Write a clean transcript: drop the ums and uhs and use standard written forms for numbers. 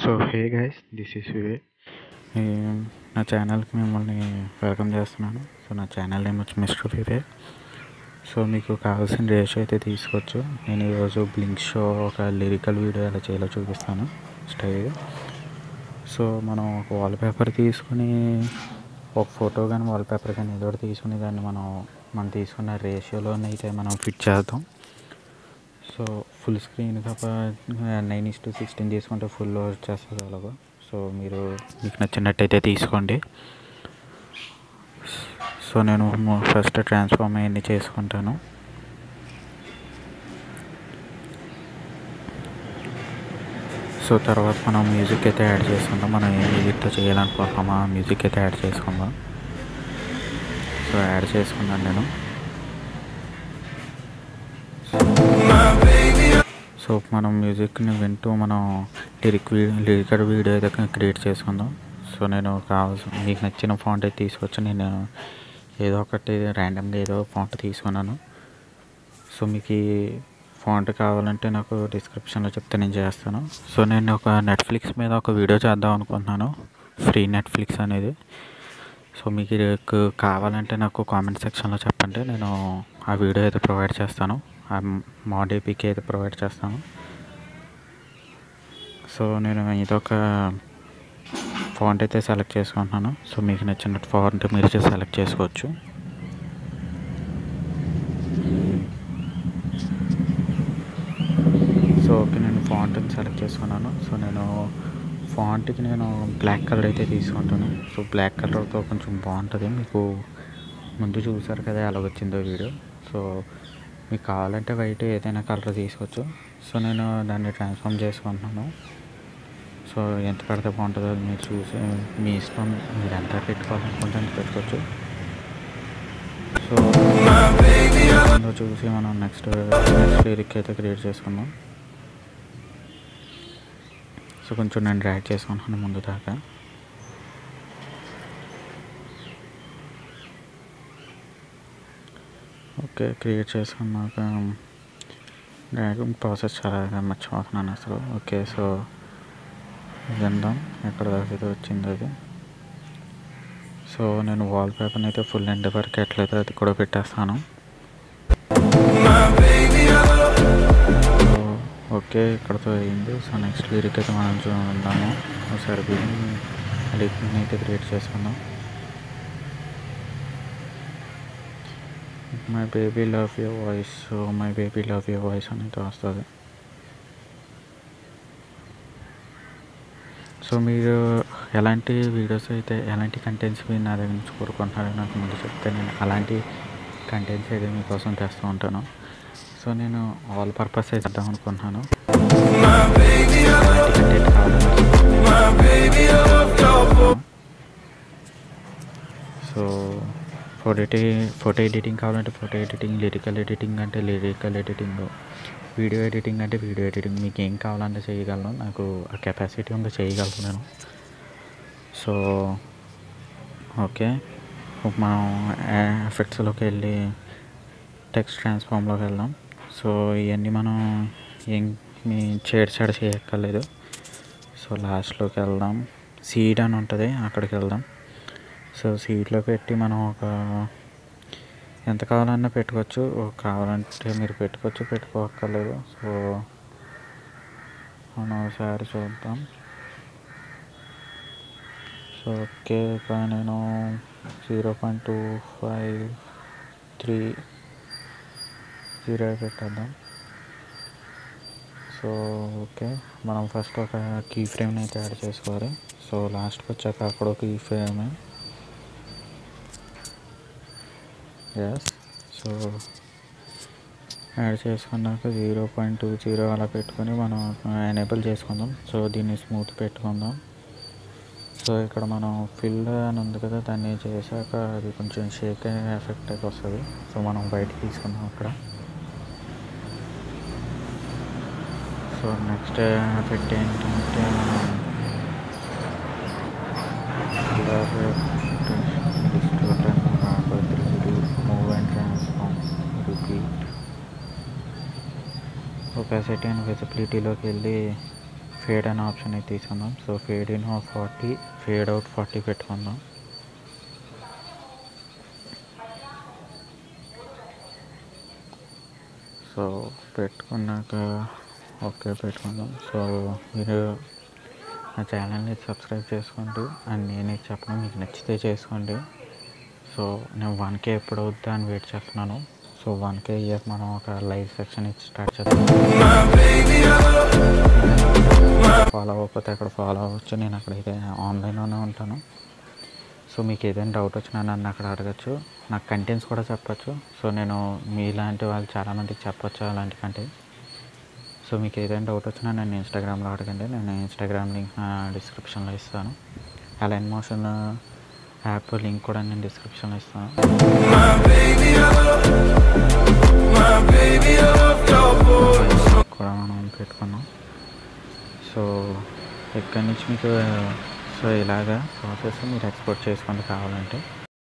So hey guys, this is Vivek. ఈ నా ఛానల్కి మిమ్మల్ని వెల్కమ్ చేస్తున్నాను. సో నా ఛానల్ నేమ్ వచ్చి మిస్టర్ వివేక్. సో మీకు కావాల్సిన రేషియో అయితే తీసుకోవచ్చు. నేను ఈరోజు బ్లింక్ షో ఒక లిరికల్ వీడియో ఎలా చేయాలో చూపిస్తాను స్టైల్. సో మనం ఒక వాల్పేపర్ తీసుకుని ఒక ఫోటో కానీ వాల్పేపర్ కానీ ఏదో ఒకటి తీసుకుని దాన్ని మనం తీసుకున్న రేషియోలోనైతే మనం ఫిట్ చేద్దాం. సో ఫుల్ స్క్రీన్ తప్ప 9:16 తీసుకుంటే ఫుల్ వచ్చేస్తుంది అలాగా. సో మీకు నచ్చినట్టయితే తీసుకోండి. సో నేను ఫస్ట్ ట్రాన్స్ఫార్మ్ అవన్నీ చేసుకుంటాను. సో తర్వాత మనం మ్యూజిక్ అయితే యాడ్ చేసుకుందాం. మనం ఏ మ్యూజిక్తో చేయాలనుకుంటున్నామో ఆ మ్యూజిక్ అయితే యాడ్ చేసుకుందాం. సో యాడ్ చేసుకున్నాను నేను. సో మనం మ్యూజిక్ని వింటూ మనం లిరికల్ వీడియో అయితే క్రియేట్ చేసుకుందాం. సో నేను మీకు నచ్చిన ఫాంట్ అయితే తీసుకొచ్చి నేను ఏదో ఒకటి ర్యాండమ్గా ఏదో ఫాంట్ తీసుకున్నాను. సో మీకు ఈ ఫాంట్ కావాలంటే నాకు డిస్క్రిప్షన్లో చెప్తే నేను చేస్తాను. సో నేను ఒక నెట్ఫ్లిక్స్ మీద ఒక వీడియో చేద్దాం అనుకుంటున్నాను, ఫ్రీ నెట్ఫ్లిక్స్ అనేది. సో మీకు కావాలంటే నాకు కామెంట్ సెక్షన్లో చెప్పండి, నేను ఆ వీడియో అయితే ప్రొవైడ్ చేస్తాను, ఆ మోడ్ ఏపీకి అయితే ప్రొవైడ్ చేస్తాను. సో నేను ఇదొక ఫాంట్ అయితే సెలెక్ట్ చేసుకుంటున్నాను. సో మీకు నచ్చినట్టు ఫాంట్ మీరు సెలెక్ట్ చేసుకోవచ్చు. సో ఓకే, నేను ఫాంట్ని సెలెక్ట్ చేసుకున్నాను. సో నేను ఫాంట్కి బ్లాక్ కలర్ అయితే తీసుకుంటాను. సో బ్లాక్ కలర్తో కొంచెం బాగుంటుంది. మీకు ముందు చూసారు కదా ఎలా వచ్చిందో వీడియో. సో మీకు కావాలంటే వైట్ ఏదైనా కలర్ తీసుకోవచ్చు. సో నేను దాన్ని ట్రాన్స్ఫార్మ్ చేసుకుంటున్నాను. సో ఎంత పెడితే బాగుంటుందో మీరు చూసి మీ ఇష్టం, మీరు ఎంత పెట్టుకోవాలనుకుంటే అంత పెట్టుకోవచ్చు. సో చూసి మనం నెక్స్ట్ లిరిక్ అయితే క్రియేట్ చేసుకుందాం. సో కొంచెం నేను డ్రాగ్ చేసుకుంటున్నాను ముందు దాకా. ఓకే, క్రియేట్ చేసుకున్నాక డ్రాగింగ్ ప్రాసెస్ చాలా మర్చిపోతున్నాను అసలు. ఓకే, సో విందాం ఎక్కడ దాకా అయితే వచ్చింది అది. సో నేను వాల్పేపర్ని అయితే ఫుల్ ఎండ్ వరకు ఎట్లయితే అది కూడా పెట్టేస్తాను. ఓకే, ఇక్కడతో అయింది. సో నెక్స్ట్ లిరిక్ అయితే మనం చూద్దాము. ఒకసారి లిరిక్ని అయితే క్రియేట్ చేసుకుందాం. My baby love your voice. So my baby love your voice అనేది వస్తుంది. సో మీరు ఎలాంటి వీడియోస్ అయితే ఎలాంటి కంటెంట్స్ మీరు నా దగ్గర నుంచి కోరుకుంటున్నారో నాకు ముందు చెప్తే నేను అలాంటి కంటెంట్స్ అయితే మీకోసం తెస్తూ ఉంటాను. సో నేను ఆల్ పర్పస్ అయితే చేద్దాం అనుకుంటున్నాను. కంటెంట్ కావాలని సో ఫోటో ఎడిటింగ్ కావాలంటే ఫోటో ఎడిటింగ్, లిరికల్ ఎడిటింగ్ అంటే లిరికల్ ఎడిటింగ్, వీడియో ఎడిటింగ్ అంటే వీడియో ఎడిటింగ్, మీకు ఏం కావాలంటే చేయగలను. నాకు ఆ కెపాసిటీ ఉందో చేయగలను నేను. సో ఓకే, మనం ఎఫెక్ట్స్లోకి వెళ్ళి టెక్స్ట్ ట్రాన్స్ఫార్మ్లోకి వెళ్దాం. సో ఇవన్నీ మనం ఏం చేడ చేయక్కర్లేదు. సో లాస్ట్లోకి వెళ్దాం, సీడ్ అని ఉంటుంది, అక్కడికి వెళ్దాం. సో సీడ్లో పెట్టి మనం ఎంత కావాలన్నా పెట్టుకోవచ్చు, కావాలంటే మీరు పెట్టుకోక్కర్లేదు. సో మనం ఒకసారి చూద్దాం. సో ఓకే, ఇక్కడ నేను 0.253 పెట్టేద్దాం. సో ఓకే, మనం ఫస్ట్ ఒక కీ ఫ్రేమ్ని అయితే యాడ్ చేసుకోవాలి. సో లాస్ట్కి వచ్చాక అక్కడ ఒక key frame. Yes, so add చేసుకున్నాక 0.20 అలా పెట్టుకొని మనం ఎనేబుల్ చేసుకుందాం. సో దీన్ని స్మూత్ పెట్టుకుందాం. సో ఇక్కడ మనం ఫిల్ అని ఉంది కదా, దాన్ని చేశాక అది కొంచెం షేక్ అయ్యే ఎఫెక్ట్ అయితే వస్తుంది. సో మనం బయటకు తీసుకుందాం అక్కడ. సో నెక్స్ట్ ఎఫెక్ట్ ఏంటంటే మనం move and transform, repeat, opacity and విజిబిలిటీలోకి వెళ్ళి ఫేడ్ అనే ఆప్షన్ అయితే తీసుకుందాం. So fade in 40, fade out 40 పెట్టుకుందాం. సో పెట్టుకున్నాక ఓకే పెట్టుకుందాం. సో మీరు నా ఛానల్ని సబ్స్క్రైబ్ చేసుకోండి అండ్ నేను చెప్పడం మీకు నచ్చితే చేసుకోండి. సో నేను 1K ఎప్పుడు అవుద్దా అని వెయిట్ చేస్తున్నాను. సో 1K ఇయర్ మనం ఒక లైవ్ సెక్షన్ ఇచ్చి స్టార్ట్ చేస్తాను. ఫాలో అవ్వకపోతే అక్కడ ఫాలో అవ్వచ్చు. నేను అక్కడైతే ఆన్లైన్లోనే ఉంటాను. సో మీకు ఏదైనా డౌట్ వచ్చినా నన్ను అక్కడ అడగచ్చు. నాకు కంటెంట్స్ కూడా చెప్పచ్చు. సో నేను మీలాంటి వాళ్ళు చాలామందికి చెప్పచ్చు అలాంటి కంటెంట్. సో మీకు ఏదైనా డౌట్ వచ్చినా నన్ను ఇన్స్టాగ్రామ్లో అడగండి. నేను ఇన్స్టాగ్రామ్ లింక్ డిస్క్రిప్షన్లో ఇస్తాను. అలైన్ మోషన్ యాప్ లింక్ కూడా నేను డిస్క్రిప్షన్లో ఇస్తాను. కూడా మనం పెట్టుకున్నాం. సో ఇక్కడి నుంచి మీకు సో ఇలాగా ప్రాసెస్ మీరు ఎక్స్పోర్ట్ చేసుకోండి కావాలంటే.